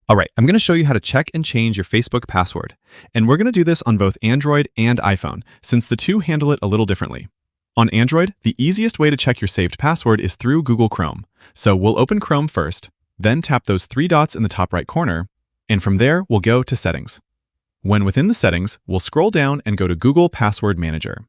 All right, I'm going to show you how to check and change your Facebook password. And we're going to do this on both Android and iPhone, since the two handle it a little differently. On Android, the easiest way to check your saved password is through Google Chrome. So we'll open Chrome first, then tap those three dots in the top right corner, and from there, we'll go to Settings. When within the settings, we'll scroll down and go to Google Password Manager.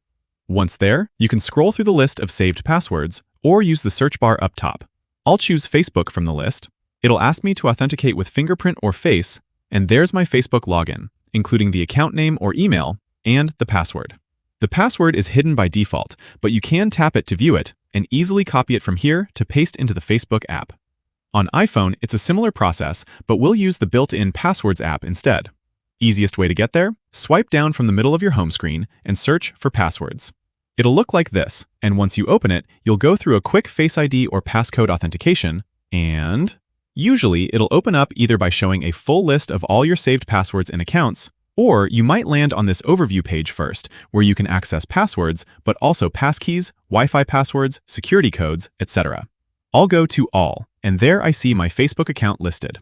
Once there, you can scroll through the list of saved passwords or use the search bar up top. I'll choose Facebook from the list. It'll ask me to authenticate with fingerprint or face, and there's my Facebook login, including the account name or email and the password. The password is hidden by default, but you can tap it to view it and easily copy it from here to paste into the Facebook app. On iPhone, it's a similar process, but we'll use the built-in Passwords app instead. Easiest way to get there? Swipe down from the middle of your home screen and search for passwords. It'll look like this, and once you open it, you'll go through a quick Face ID or passcode authentication, and usually it'll open up either by showing a full list of all your saved passwords and accounts, or you might land on this overview page first, where you can access passwords, but also passkeys, Wi-Fi passwords, security codes, etc. I'll go to All, and there I see my Facebook account listed.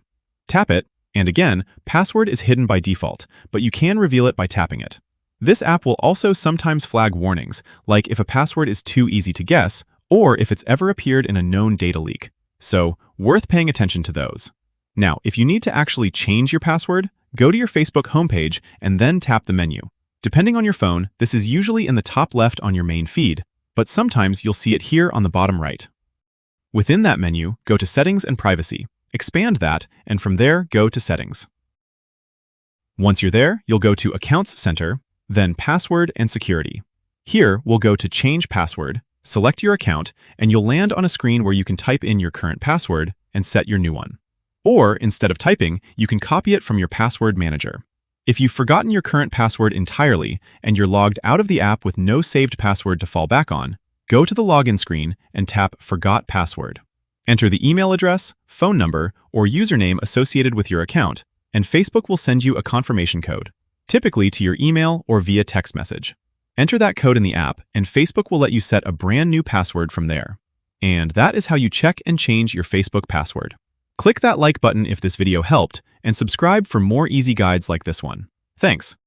Tap it, and again, password is hidden by default, but you can reveal it by tapping it. This app will also sometimes flag warnings, like if a password is too easy to guess, or if it's ever appeared in a known data leak. So, worth paying attention to those. Now, if you need to actually change your password, go to your Facebook homepage and then tap the menu. Depending on your phone, this is usually in the top left on your main feed, but sometimes you'll see it here on the bottom right. Within that menu, go to Settings and Privacy. Expand that, and from there, go to Settings. Once you're there, you'll go to Accounts Center, then Password and Security. Here, we'll go to Change Password, select your account, and you'll land on a screen where you can type in your current password and set your new one. Or, instead of typing, you can copy it from your password manager. If you've forgotten your current password entirely and you're logged out of the app with no saved password to fall back on, go to the login screen and tap Forgot Password. Enter the email address, phone number, or username associated with your account, and Facebook will send you a confirmation code, typically to your email or via text message. Enter that code in the app, and Facebook will let you set a brand new password from there. And that is how you check and change your Facebook password. Click that like button if this video helped, and subscribe for more easy guides like this one. Thanks.